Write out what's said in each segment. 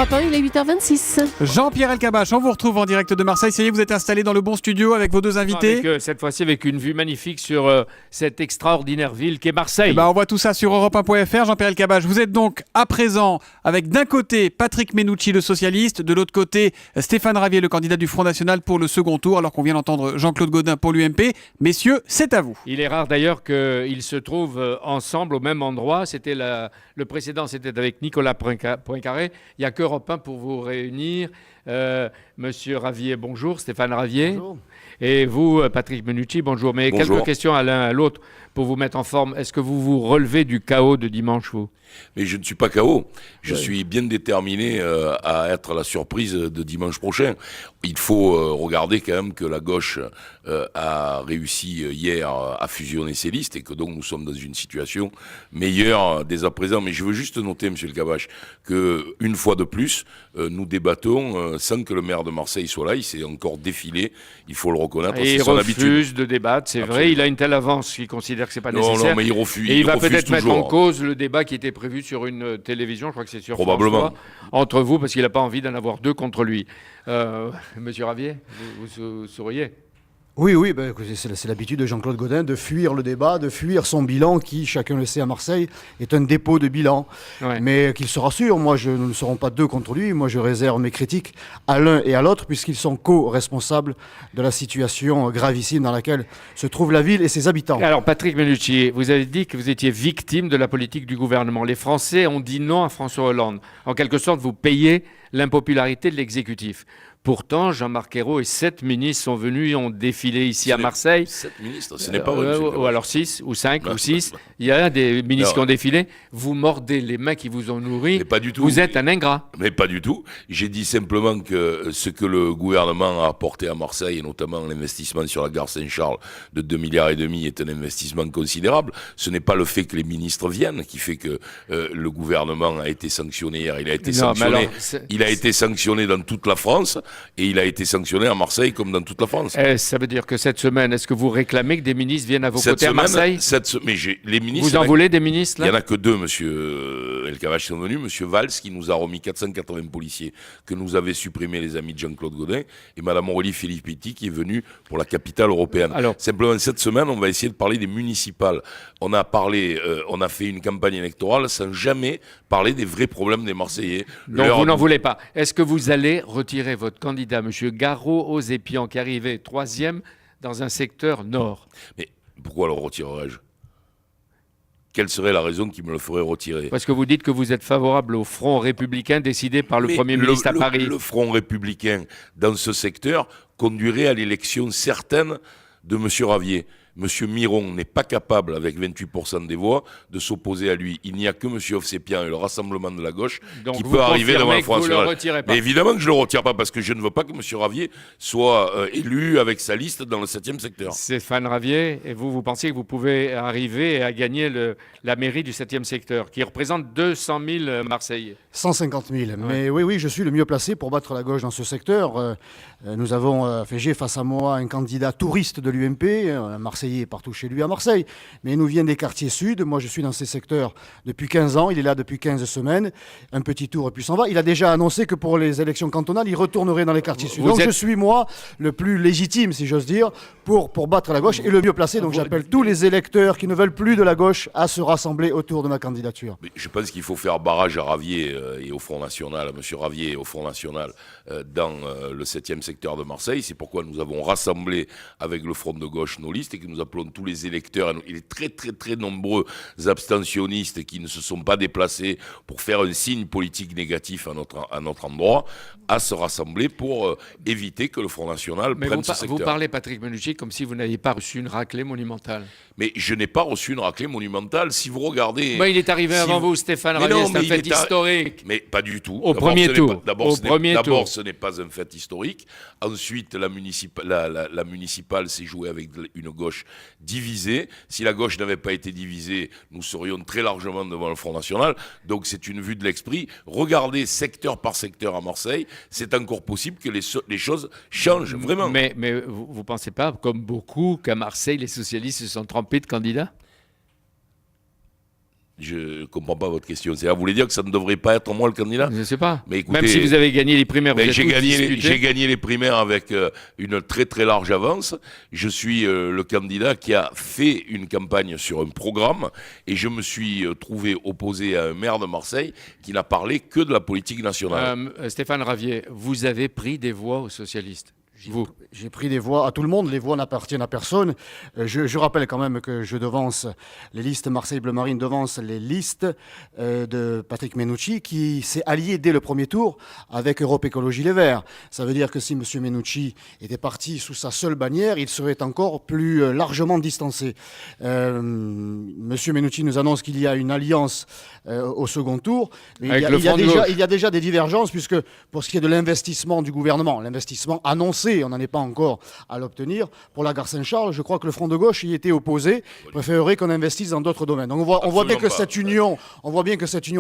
Europe 1, il est 8h26. Jean-Pierre Elkabbach, on vous retrouve en direct de Marseille. Ça y est, vous êtes installé dans le bon studio avec vos deux invités. Cette fois-ci avec une vue magnifique sur cette extraordinaire ville qu'est Marseille. On voit tout ça sur europe1.fr. Jean-Pierre Elkabbach, vous êtes donc à présent avec d'un côté Patrick Mennucci, le socialiste, de l'autre côté Stéphane Ravier, le candidat du Front National pour le second tour, alors qu'on vient d'entendre Jean-Claude Gaudin pour l'UMP. Messieurs, c'est à vous. Il est rare d'ailleurs qu'ils se trouvent ensemble au même endroit. Le précédent, c'était avec Nicolas Poincaré. Il n'y a qu'Europe 1 pour vous réunir. Monsieur Ravier, bonjour. Stéphane Ravier. Bonjour. Et vous, Patrick Mennucci, bonjour. Mais Bonjour. quelques questions à l'un à l'autre pour vous mettre en forme. Est-ce que vous vous relevez du chaos de dimanche, vous ? Mais je ne suis pas KO. Je suis bien déterminé à être la surprise de dimanche prochain. Il faut regarder quand même que la gauche a réussi hier à fusionner ses listes et que donc nous sommes dans une situation meilleure dès à présent. Mais je veux juste noter, monsieur Elkabbach, qu'une fois de plus, nous débattons sans que le maire de Marseille soit là. Il s'est encore défilé, il faut le reconnaître. Et c'est il son refuse habitude. de débattre, c'est Absolument. vrai. Il a une telle avance qu'il considère que c'est pas nécessaire. Non, mais il refuse. Et il va refuse peut-être mettre toujours. en cause le débat qui était prévu sur une télévision, je crois que c'est sur Probablement. France 3, entre vous, parce qu'il n'a pas envie d'en avoir deux contre lui. Monsieur Ravier, vous souriez. Oui, écoutez, c'est l'habitude de Jean-Claude Gaudin de fuir le débat, de fuir son bilan qui, chacun le sait à Marseille, est un dépôt de bilan. Ouais. Mais qu'il se rassure, moi, nous ne serons pas deux contre lui. Moi, je réserve mes critiques à l'un et à l'autre, puisqu'ils sont co-responsables de la situation gravissime dans laquelle se trouve la ville et ses habitants. Alors, Patrick Mennucci, vous avez dit que vous étiez victime de la politique du gouvernement. Les Français ont dit non à François Hollande. En quelque sorte, vous payez l'impopularité de l'exécutif. Pourtant, Jean-Marc Ayrault et 7 ministres sont venus et ont défilé ici à Marseille. 7 ministres, ce n'est pas vrai. monsieur Ou Elkabbach. alors 6, ou 5, ou 6. Il y a des ministres qui ont défilé. Vous mordez les mains qui vous ont nourri. Mais pas du tout. Vous êtes un ingrat. Mais pas du tout. J'ai dit simplement que ce que le gouvernement a apporté à Marseille, et notamment l'investissement sur la gare Saint-Charles de 2,5 milliards, est un investissement considérable. Ce n'est pas le fait que les ministres viennent qui fait que le gouvernement a été sanctionné hier. Il a été sanctionné. Il a été sanctionné dans toute la France et il a été sanctionné à Marseille comme dans toute la France. Ça veut dire que cette semaine, est-ce que vous réclamez que des ministres viennent à vos côtés à Marseille ? Mais les ministres, Vous en voulez des ministres, il n'y là ? en a que deux, monsieur Elkabbach, qui sont venus. Monsieur Valls, qui nous a remis 480 policiers que nous avaient supprimés les amis de Jean-Claude Gaudin, et madame Aurélie Filippetti, qui est venue pour la capitale européenne. Alors, simplement, cette semaine, on va essayer de parler des municipales. On a fait une campagne électorale sans jamais parler des vrais problèmes des Marseillais. donc vous n'en voulez pas. Est-ce que vous allez retirer votre candidat, monsieur Garot-Osépian, qui arrivait 3e dans un secteur nord ? Mais pourquoi le retirerais-je ? Quelle serait la raison qui me le ferait retirer ? Parce que vous dites que vous êtes favorable au front républicain décidé par le Mais Premier ministre à Paris. Le Front républicain, dans ce secteur, conduirait à l'élection certaine de M. Ravier. M. Miron n'est pas capable, avec 28% des voix, de s'opposer à lui. Il n'y a que M. Ovsepian et le Rassemblement de la gauche Donc qui vous peut arriver devant confirmez le que Front vous le National. retirez pas. Mais évidemment que je ne le retire pas, parce que je ne veux pas que M. Ravier soit élu avec sa liste dans le 7e secteur. Stéphane Ravier, et vous pensez que vous pouvez arriver à gagner la mairie du 7e secteur, qui représente 200 000 Marseillais. 150 000. Mais oui, je suis le mieux placé pour battre la gauche dans ce secteur. Nous avons j'ai face à moi un candidat touriste de l'UMP, un Marseillais partout chez lui à Marseille, mais il nous vient des quartiers sud. Moi, je suis dans ces secteurs depuis 15 ans. Il est là depuis 15 semaines. Un petit tour et puis s'en va. Il a déjà annoncé que pour les élections cantonales, il retournerait dans les quartiers sud. Donc, je suis, moi, le plus légitime, si j'ose dire, pour battre la gauche et le mieux placé. Donc, j'appelle tous les électeurs qui ne veulent plus de la gauche à se rassembler autour de ma candidature. Mais je pense qu'il faut faire barrage à Ravier et au Front National, à M. Ravier et au Front National dans le 7e secteur de Marseille. C'est pourquoi nous avons rassemblé avec le Front de gauche nos listes et que nous appelons tous les électeurs et les très nombreux abstentionnistes qui ne se sont pas déplacés pour faire un signe politique négatif à notre endroit à se rassembler pour éviter que le Front National prenne ce secteur. Vous parlez, Patrick Mennucci, comme si vous n'aviez pas reçu une raclée monumentale. Mais je n'ai pas reçu une raclée monumentale. Si vous regardez... Il est arrivé avant vous, Stéphane Ravier, c'est un fait historique. Mais pas du tout. Au premier tour. D'abord, ce n'est pas un fait historique. Ensuite, la municipale s'est jouée avec une gauche divisée. Si la gauche n'avait pas été divisée, nous serions très largement devant le Front National. Donc c'est une vue de l'esprit. Regardez secteur par secteur à Marseille. C'est encore possible que les choses changent, vraiment. Mais vous ne pensez pas, comme beaucoup, qu'à Marseille, les socialistes se sont trompés de candidats ? Je comprends pas votre question. C'est-à-dire, vous voulez dire que ça ne devrait pas être moi le candidat? Je ne sais pas. Mais écoutez, même si vous avez gagné les primaires, vous êtes j'ai tous gagné disputés. les primaires avec une très très large avance. Je suis le candidat qui a fait une campagne sur un programme et je me suis trouvé opposé à un maire de Marseille qui n'a parlé que de la politique nationale. Stéphane Ravier, vous avez pris des voix aux socialistes. Vous. J'ai pris des voix à tout le monde, les voix n'appartiennent à personne. Je rappelle quand même que je devance les listes Marseille Bleu Marine, devance les listes de Patrick Mennucci qui s'est allié dès le premier tour avec Europe Écologie Les Verts. Ça veut dire que si M. Mennucci était parti sous sa seule bannière, il serait encore plus largement distancé. M. Mennucci nous annonce qu'il y a une alliance au second tour, mais il y a déjà des divergences puisque pour ce qui est de l'investissement du gouvernement, l'investissement annoncé, on n'en est pas encore à l'obtenir. Pour la gare Saint-Charles, je crois que le Front de gauche y était opposé, préférerait qu'on investisse dans d'autres domaines. Donc on voit bien que cette union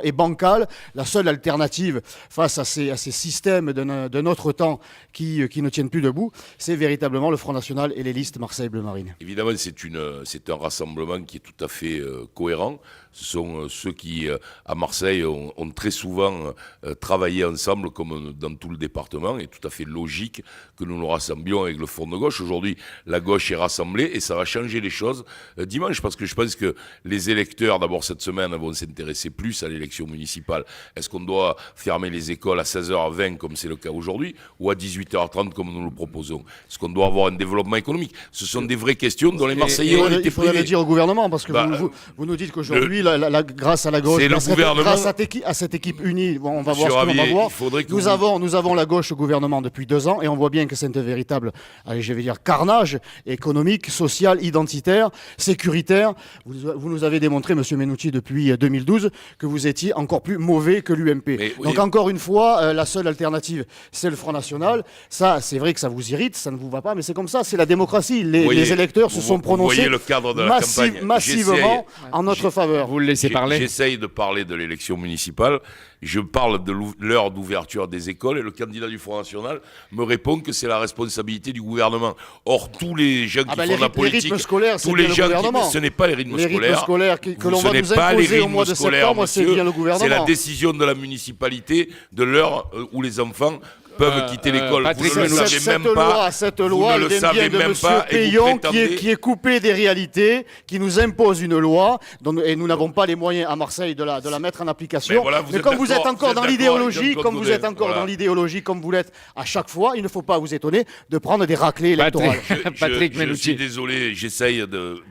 est bancale. La seule alternative face à ces systèmes de notre temps qui ne tiennent plus debout, c'est véritablement le Front National et les listes Marseille Bleu Marine. Évidemment, c'est un rassemblement qui est tout à fait cohérent. Ce sont ceux qui, à Marseille, ont très souvent travaillé ensemble, comme dans tout le département, et tout à fait logique que nous nous rassemblions avec le Front de gauche. Aujourd'hui, la gauche est rassemblée et ça va changer les choses dimanche, parce que je pense que les électeurs, d'abord cette semaine, vont s'intéresser plus à l'élection municipale. Est-ce qu'on doit fermer les écoles à 16h20, comme c'est le cas aujourd'hui, ou à 18h30, comme nous le proposons? Est-ce qu'on doit avoir un développement économique? Ce sont des vraies questions dont les Marseillais ont été privés. Il faudrait le dire au gouvernement, parce que vous nous dites qu'aujourd'hui, grâce à la gauche, grâce à cette équipe unie, on va voir ce qu'on va voir. Nous avons la gauche au gouvernement depuis 2 ans et on voit bien que c'est un véritable, carnage économique, social, identitaire, sécuritaire. Vous nous avez démontré, M. Mennucci, depuis 2012, que vous étiez encore plus mauvais que l'UMP. Donc encore une fois, la seule alternative, c'est le Front National. Ça, c'est vrai que ça vous irrite, ça ne vous va pas, mais c'est comme ça, c'est la démocratie. Les électeurs se sont prononcés massivement en notre faveur. Vous le laissez parler. J'essaye de parler de l'élection municipale. Je parle de l'heure d'ouverture des écoles et le candidat du Front National me répond que c'est la responsabilité du gouvernement. Or, tous les gens qui font de la politique, les rythmes scolaires, tous les gens ce n'est pas les rythmes scolaires que l'on va nous imposer au mois de septembre, c'est bien le gouvernement. C'est la décision de la municipalité de l'heure où les enfants peuvent quitter l'école. Patrick, vous ne le savez même pas. Cette loi, elle vient de M. Payon, qui est coupé des réalités, qui nous impose une loi, et nous n'avons pas les moyens à Marseille de la mettre en application. Mais comme vous êtes encore dans l'idéologie, comme vous l'êtes à chaque fois, il ne faut pas vous étonner de prendre des raclées électorales. Patrick Mennucci. Je suis désolé, j'essaye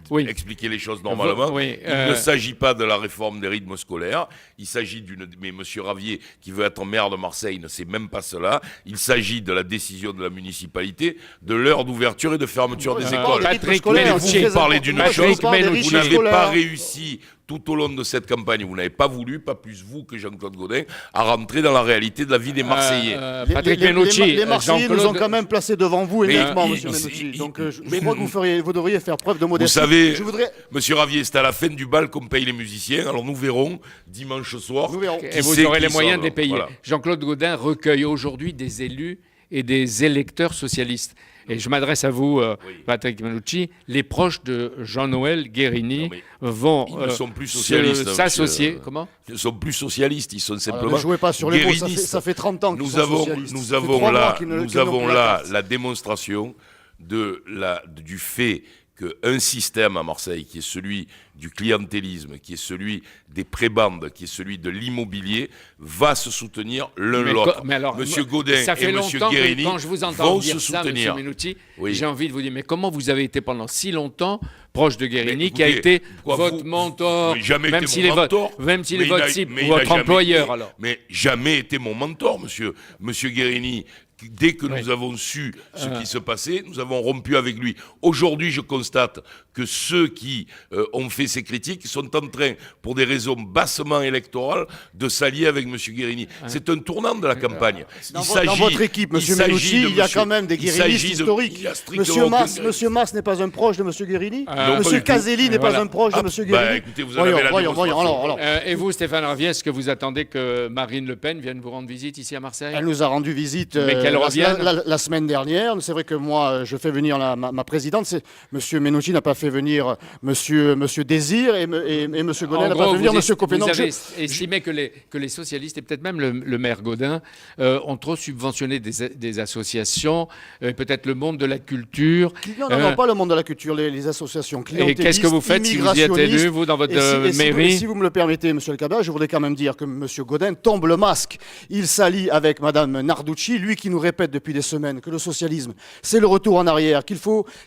d'expliquer les choses normalement. Il ne s'agit pas de la réforme des rythmes scolaires. Il s'agit mais M. Ravier, qui veut être maire de Marseille, ne sait même pas cela. Il s'agit de la décision de la municipalité, de l'heure d'ouverture et de fermeture des écoles. Patrick Mennucci, vous parlez d'une chose, vous n'avez pas réussi tout au long de cette campagne, vous n'avez pas voulu, pas plus vous que Jean-Claude Gaudin, à rentrer dans la réalité de la vie des Marseillais. Patrick Mennucci, les Marseillais nous ont quand même placés devant vous, éminemment, M. Mennucci. Donc je crois que vous devriez faire preuve de modestie. Vous savez, M. Ravier, c'est à la fin du bal qu'on paye les musiciens, alors nous verrons dimanche soir. Et vous aurez les moyens de les payer. Voilà. Jean-Claude Gaudin recueille aujourd'hui des élus et des électeurs socialistes. Et je m'adresse à vous, Patrick Mennucci. Les proches de Jean-Noël Guérini vont s'associer. Comment ? Ils ne sont plus socialistes, ils sont simplement. Ne jouez pas sur les mots, ça fait 30 ans qu'ils sont socialistes. Nous avons là la démonstration du fait qu'un système à Marseille, qui est celui du clientélisme, qui est celui des prébendes, qui est celui de l'immobilier, va se soutenir l'un l'autre. Monsieur Gaudin et Monsieur Guérini quand je vous entends vont dire se ça, soutenir. Monsieur Mennucci, j'ai envie de vous dire, mais comment vous avez été pendant si longtemps proche de Guérini, qui a été votre mentor, même s'il est votre cible, ou votre employeur alors. Mais jamais été mon mentor, monsieur. Monsieur Guérini, dès que nous avons su ce qui se passait, nous avons rompu avec lui. Aujourd'hui, je constate que ceux qui ont fait ces critiques sont en train, pour des raisons bassement électorales, de s'allier avec M. Guérini. C'est un tournant de la campagne. Dans votre équipe, M. Mennucci, il y a quand même des guérinistes historiques. M. Mas n'est pas un proche de M. Guérini. M. Caselli n'est pas un proche de M. Guérini. Écoutez, vous en avez la démonstration. Et vous, Stéphane Ravier, est-ce que vous attendez que Marine Le Pen vienne vous rendre visite ici à Marseille ? Elle nous a rendu visite Qu'elle revienne. la semaine dernière. C'est vrai que moi, je fais venir ma présidente. Monsieur Menucci n'a pas fait venir Monsieur Désir et Monsieur Godin n'a pas fait venir Monsieur Copé. Vous avez estimé que les socialistes et peut-être même le maire Godin ont trop subventionné des associations, peut-être le monde de la culture. Non, pas le monde de la culture, les associations clientélistes. Et qu'est-ce que vous faites si vous y êtes élu, vous, dans votre mairie? Si vous me le permettez, Monsieur Elkabbach, je voudrais quand même dire que Monsieur Godin tombe le masque. Il s'allie avec Madame Narducci, lui qui nous répète depuis des semaines que le socialisme, c'est le retour en arrière, qu'il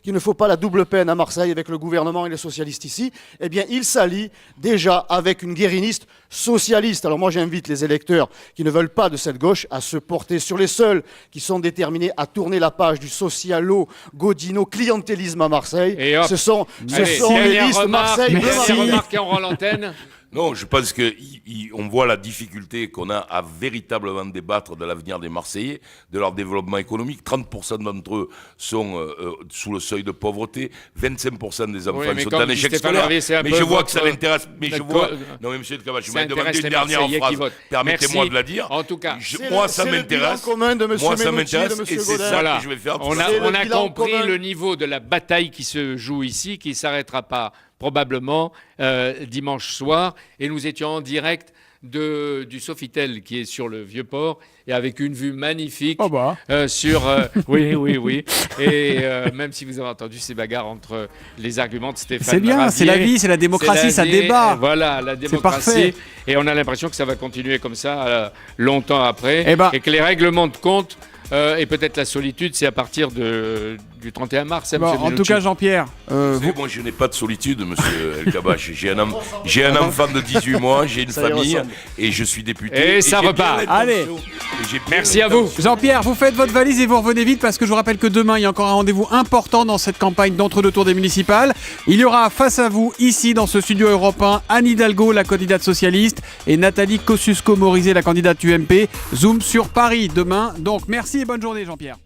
ne faut pas la double peine à Marseille avec le gouvernement et les socialistes ici. Eh bien, il s'allie déjà avec une guériniste socialiste. Alors moi, j'invite les électeurs qui ne veulent pas de cette gauche à se porter sur les seuls qui sont déterminés à tourner la page du socialo-godino-clientélisme à Marseille. Et hop. Ce sont les listes Marseille. Merci. Remarque et on rend l'antenne. Non, je pense qu'on voit la difficulté qu'on a à véritablement débattre de l'avenir des Marseillais, de leur développement économique. 30% d'entre eux sont sous le seuil de pauvreté, 25% des enfants sont en échec scolaire. Mais je vois que ça l'intéresse. Mais je vois. Non, mais monsieur Elkabbach, je m'ai demandé une dernière phrase. Permettez-moi de la dire. En tout cas, moi, ça m'intéresse. Moi, ça m'intéresse. Et c'est ça que je vais faire. On a compris le niveau de la bataille qui se joue ici, qui ne s'arrêtera pas probablement dimanche soir. Et nous étions en direct du Sofitel qui est sur le Vieux-Port et avec une vue magnifique sur... oui. Et même si vous avez entendu ces bagarres entre les arguments de Stéphane C'est bien, Ravier, c'est la vie, c'est la démocratie, ça débat. Voilà, la démocratie. Parfait. Et on a l'impression que ça va continuer comme ça longtemps après. Et que les règlements de compte et peut-être la solitude, c'est à partir du 31 mars. En tout cas, Jean-Pierre... Moi, je n'ai pas de solitude, monsieur Elkabbach. J'ai un enfant de 18 mois, j'ai une famille et je suis député. Et ça repart. Allez, merci à vous. Jean-Pierre, vous faites votre valise et vous revenez vite parce que je vous rappelle que demain, il y a encore un rendez-vous important dans cette campagne d'entre-deux tours des municipales. Il y aura face à vous, ici, dans ce studio européen, Anne Hidalgo, la candidate socialiste, et Nathalie Kosciusko-Morizet, la candidate UMP. Zoom sur Paris demain. Donc, merci et bonne journée, Jean-Pierre.